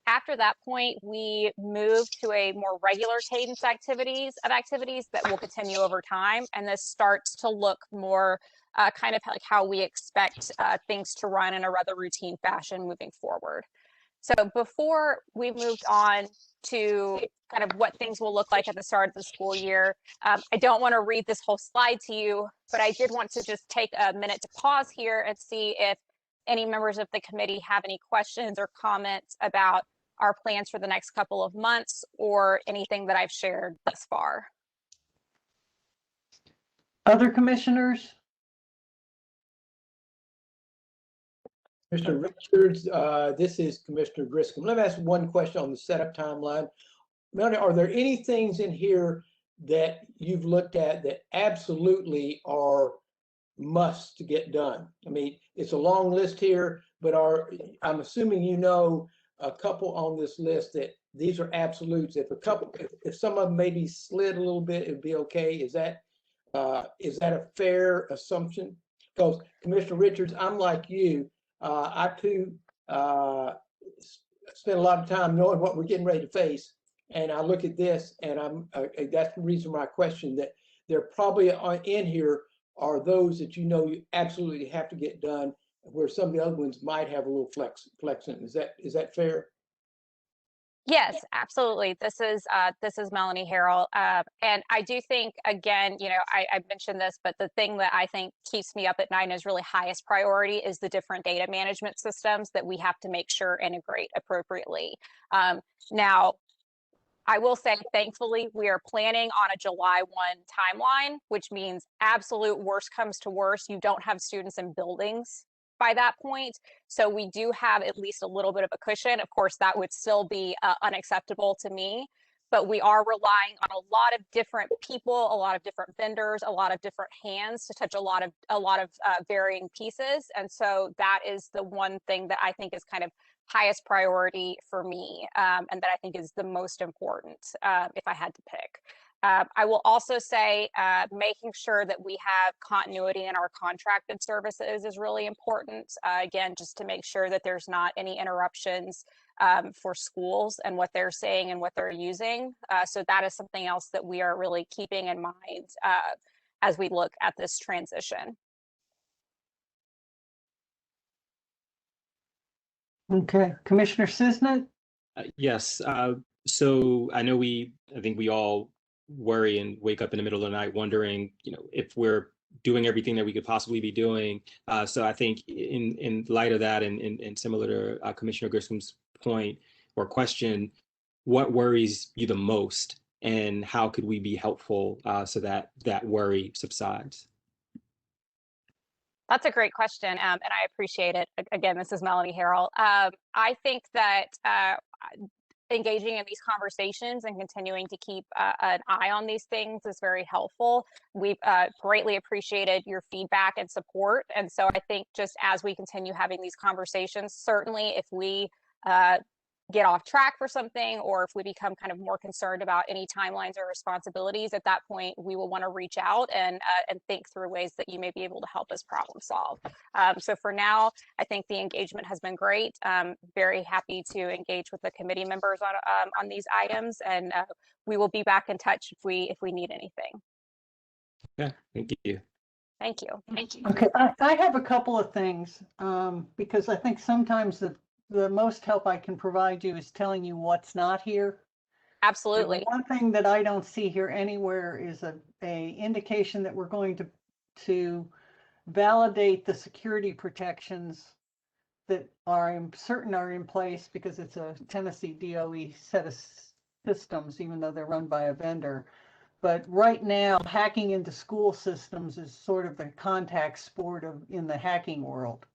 After that point, we move to a more regular cadence activities that will continue over time. And this starts to look more kind of like how we expect things to run in a rather routine fashion moving forward. So before we moved on to kind of what things will look like at the start of the school year, I don't want to read this whole slide to you, but I did want to just take a minute to pause here and see if any members of the committee have any questions or comments about our plans for the next couple of months or anything that I've shared thus far. Other commissioners? Mr. Richards, this is Commissioner Griscom. Let me ask one question on the setup timeline. Melanie, are there any things in here that you've looked at that absolutely are must to get done? I mean, it's a long list here, but I'm assuming you know a couple on this list that these are absolutes. If some of them maybe slid a little bit, it'd be okay. Is that a fair assumption? Because Commissioner Richards, I'm like you. I too spend a lot of time knowing what we're getting ready to face, and I look at this, and that's the reason why I question that there probably in here are those that you know you absolutely have to get done, where some of the other ones might have a little flex in. Is that fair? Yes, absolutely. This is Melanie Harrell. And I do think, again, you know, I mentioned this, but the thing that I think keeps me up at night and is really highest priority is the different data management systems that we have to make sure integrate appropriately. Now, I will say, thankfully, we are planning on a July 1 timeline, which means absolute worst comes to worst, you don't have students in buildings by that point. So we do have at least a little bit of a cushion. Of course, that would still be unacceptable to me, but we are relying on a lot of different people, a lot of different vendors, a lot of different hands to touch a lot of varying pieces. And so that is the one thing that I think is kind of highest priority for me, and that I think is the most important if I had to pick. I will also say making sure that we have continuity in our contracted services is really important. Again, just to make sure that there's not any interruptions for schools and what they're saying and what they're using. So that is something else that we are really keeping in mind as we look at this transition. Okay, Commissioner Cisnet? Yes. So I know I think we all worry and wake up in the middle of the night wondering, if we're doing everything that we could possibly be doing. So I think in light of that, and similar to Commissioner Griscom's point or question, what worries you the most, and how could we be helpful so that that worry subsides? That's a great question, and I appreciate it. Again, this is Melanie Harrell. I think that engaging in these conversations and continuing to keep an eye on these things is very helpful. We've greatly appreciated your feedback and support. And so I think just as we continue having these conversations, certainly if we get off track for something, or if we become kind of more concerned about any timelines or responsibilities, at that point, we will want to reach out and think through ways that you may be able to help us problem solve. So for now, I think the engagement has been great. Very happy to engage with the committee members on these items, and we will be back in touch if we need anything. Yeah, thank you. Thank you. Thank you. Okay, I have a couple of things because I think sometimes the most help I can provide you is telling you what's not here. Absolutely. And one thing that I don't see here anywhere is a indication that we're going to validate the security protections that I'm certain are in place, because it's a Tennessee DOE set of systems, even though they're run by a vendor. But right now, hacking into school systems is sort of the contact sport in the hacking world.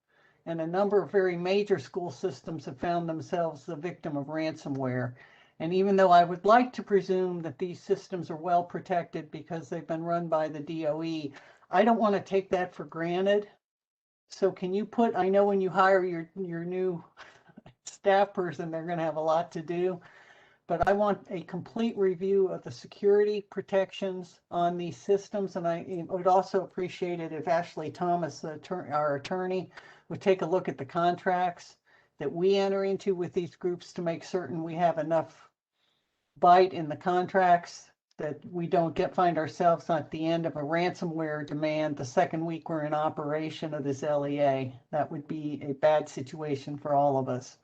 And a number of very major school systems have found themselves the victim of ransomware. And even though I would like to presume that these systems are well protected because they've been run by the DOE, I don't want to take that for granted. So can you put, I know when you hire your new staff person, they're going to have a lot to do, but I want a complete review of the security protections on these systems. And I would also appreciate it if Ashley Thomas, our attorney, would take a look at the contracts that we enter into with these groups to make certain we have enough bite in the contracts that we don't find ourselves at the end of a ransomware demand the second week we're in operation of this LEA. That would be a bad situation for all of us.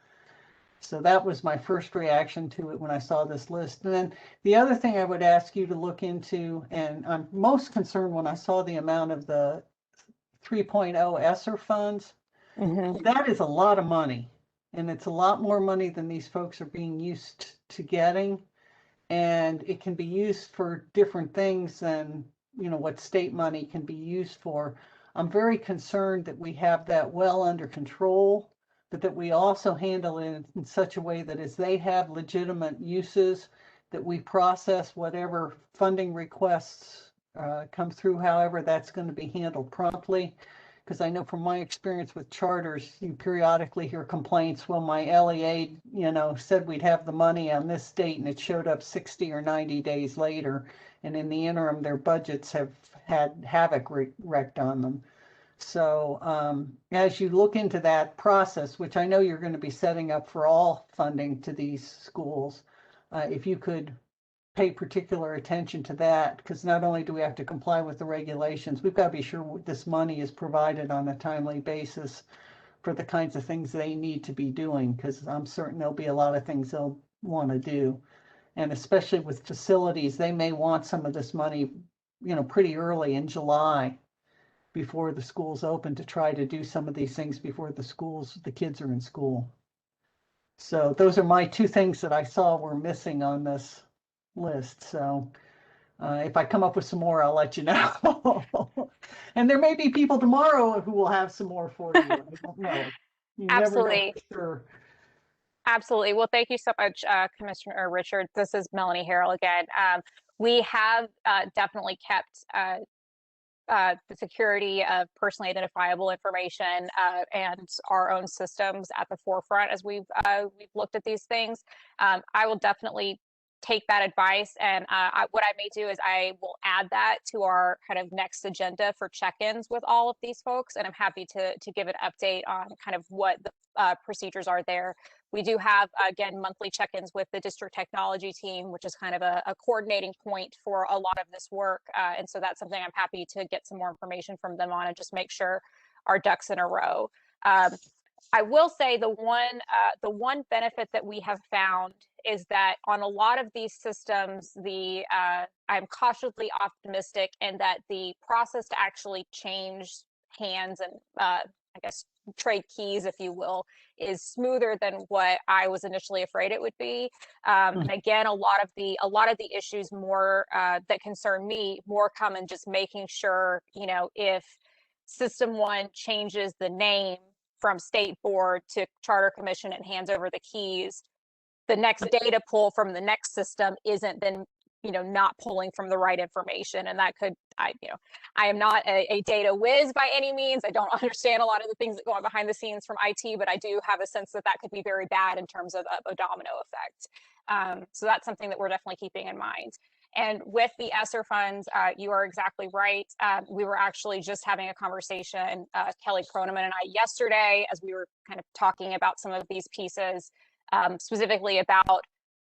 So that was my first reaction to it when I saw this list. And then the other thing I would ask you to look into, and I'm most concerned when I saw the amount of the 3.0 Esser funds. Mm-hmm. That is a lot of money, and it's a lot more money than these folks are being used to getting. And it can be used for different things than, what state money can be used for. I'm very concerned that we have that well under control, but that we also handle it in such a way that as they have legitimate uses, that we process whatever funding requests come through, however that's going to be handled promptly. Because I know from my experience with charters, you periodically hear complaints, well, my LEA, said we'd have the money on this date, and it showed up 60 or 90 days later. And in the interim, their budgets have had havoc wreaked on them. So as you look into that process, which I know you're going to be setting up for all funding to these schools, if you could pay particular attention to that, because not only do we have to comply with the regulations, we've got to be sure this money is provided on a timely basis for the kinds of things they need to be doing, because I'm certain there'll be a lot of things they'll want to do. And especially with facilities, they may want some of this money, pretty early in July before the schools open, to try to do some of these things before the kids are in school. So those are my two things that I saw were missing on this list. So if I come up with some more, I'll let you know. And there may be people tomorrow who will have some more for you. I don't know. You Absolutely. Never know for sure. Absolutely. Well, thank you so much, Commissioner Richards. This is Melanie Harrell again. We have definitely kept the security of personally identifiable information and our own systems at the forefront as we've looked at these things. I will definitely take that advice, and what I may do is I will add that to our kind of next agenda for check-ins with all of these folks, and I'm happy to give an update on kind of what the procedures are there. We do have, again, monthly check-ins with the district technology team, which is kind of a coordinating point for a lot of this work. And so that's something I'm happy to get some more information from them on and just make sure our ducks in a row. I will say the one benefit that we have found is that on a lot of these systems, I'm cautiously optimistic in that the process to actually change hands and I guess trade keys, if you will, is smoother than what I was initially afraid it would be. And again, a lot of the issues more that concern me more come in just making sure, you know, if System 1 changes the name from state board to charter commission and hands over the keys, the next data pull from the next system isn't then, you know, not pulling from the right information. And that could, I am not a data whiz by any means. I don't understand a lot of the things that go on behind the scenes from IT, but I do have a sense that that could be very bad in terms of a domino effect. So that's something that we're definitely keeping in mind. And with the Esser funds, you are exactly right. We were actually just having a conversation, Kelly Croneman and I, yesterday, as we were kind of talking about some of these pieces, specifically about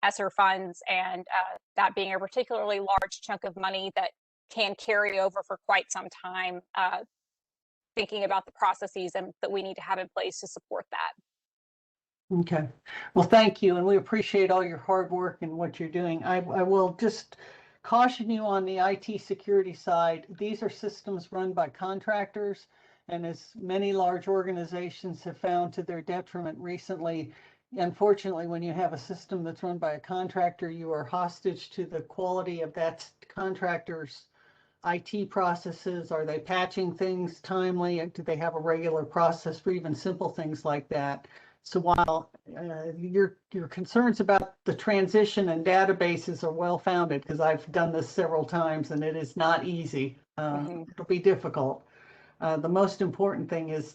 Esser funds and that being a particularly large chunk of money that can carry over for quite some time, thinking about the processes and that we need to have in place to support that. Okay. Well, thank you. And we appreciate all your hard work and what you're doing. I will just caution you on the IT security side. These are systems run by contractors. And as many large organizations have found to their detriment recently, unfortunately, when you have a system that's run by a contractor, you are hostage to the quality of that contractor's IT processes. Are they patching things timely? Do they have a regular process for even simple things like that? So while your concerns about the transition and databases are well-founded, because I've done this several times and it is not easy, it'll be difficult. The most important thing is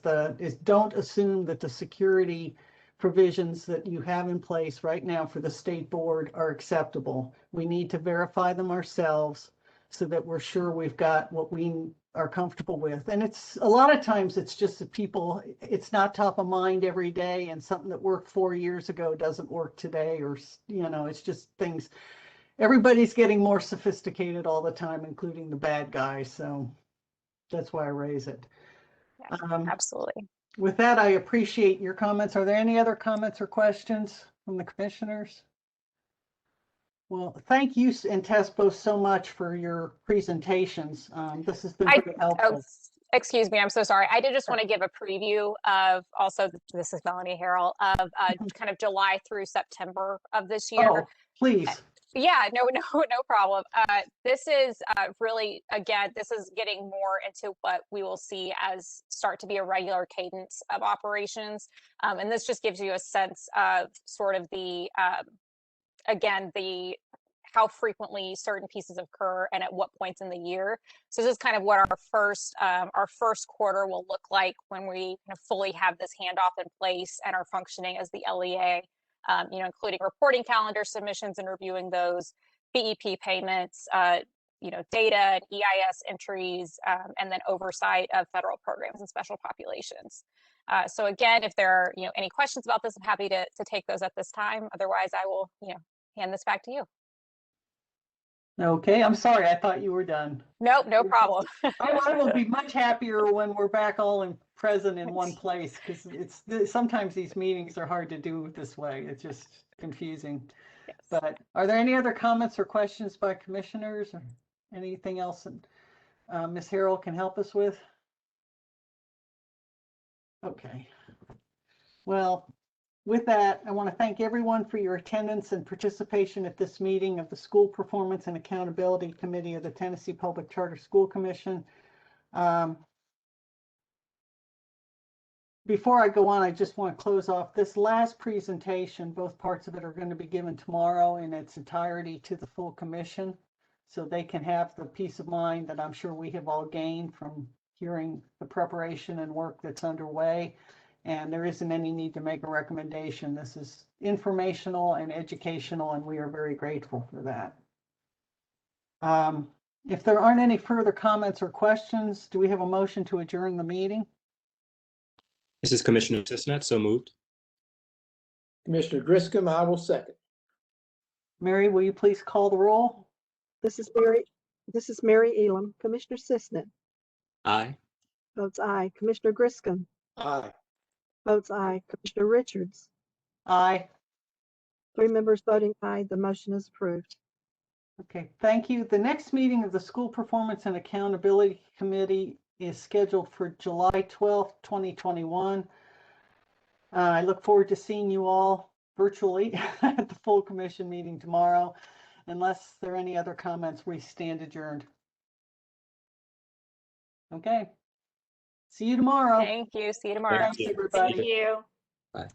don't assume that the security provisions that you have in place right now for the state board are acceptable. We need to verify them ourselves so that we're sure we've got what we are comfortable with. And it's a lot of times it's just that people, it's not top of mind every day, and something that worked 4 years ago doesn't work today, or, you know, it's just things. Everybody's getting more sophisticated all the time, including the bad guys. So that's why I raise it. Yeah, absolutely. With that, I appreciate your comments. Are there any other comments or questions from the commissioners? Well, thank you and Tess both so much for your presentations. This has been very helpful. Excuse me, I'm so sorry. I did just want to give a preview of also, this is Melanie Harrell, of kind of July through September of this year. Oh, please. Yeah, no problem. This is really, again, this is getting more into what we will see as start to be a regular cadence of operations. And this just gives you a sense of sort of the, again, how frequently certain pieces occur and at what points in the year. So this is kind of what our first quarter will look like when we kind of fully have this handoff in place and are functioning as the LEA, you know, including reporting calendar submissions and reviewing those, BEP payments, you know, data and EIS entries, and then oversight of federal programs and special populations. So again, if there are, you know, any questions about this, I'm happy to take those at this time. Otherwise, I will, you know, hand this back to you. Okay, I'm sorry. I thought you were done. Nope, no problem. I will be much happier when we're back all present in one place, because sometimes these meetings are hard to do this way. It's just confusing. Yes. But are there any other comments or questions by commissioners or anything else that Ms. Harrell can help us with? Okay. Well, with that, I want to thank everyone for your attendance and participation at this meeting of the School Performance and Accountability Committee of the Tennessee Public Charter School Commission. Before I go on, I just want to close off this last presentation. Both parts of it are going to be given tomorrow in its entirety to the full commission, so they can have the peace of mind that I'm sure we have all gained from hearing the preparation and work that's underway. And there isn't any need to make a recommendation. This is informational and educational, and we are very grateful for that. If there aren't any further comments or questions, do we have a motion to adjourn the meeting? This is Commissioner Sisnet, so moved. Commissioner Griscom, I will second. Mary, will you please call the roll? This is Mary Elam. Commissioner Sisnet Aye. votes aye. Commissioner Griscom Aye. votes aye. Commissioner Richards Aye. 3 members voting aye, the motion is approved. Okay, thank you. The next meeting of the School Performance and Accountability Committee is scheduled for July 12th, 2021. I look forward to seeing you all virtually at the full commission meeting tomorrow. Unless there are any other comments, we stand adjourned. Okay. See you tomorrow. Thank you. See you tomorrow. Thanks, everybody. Thank you. Bye.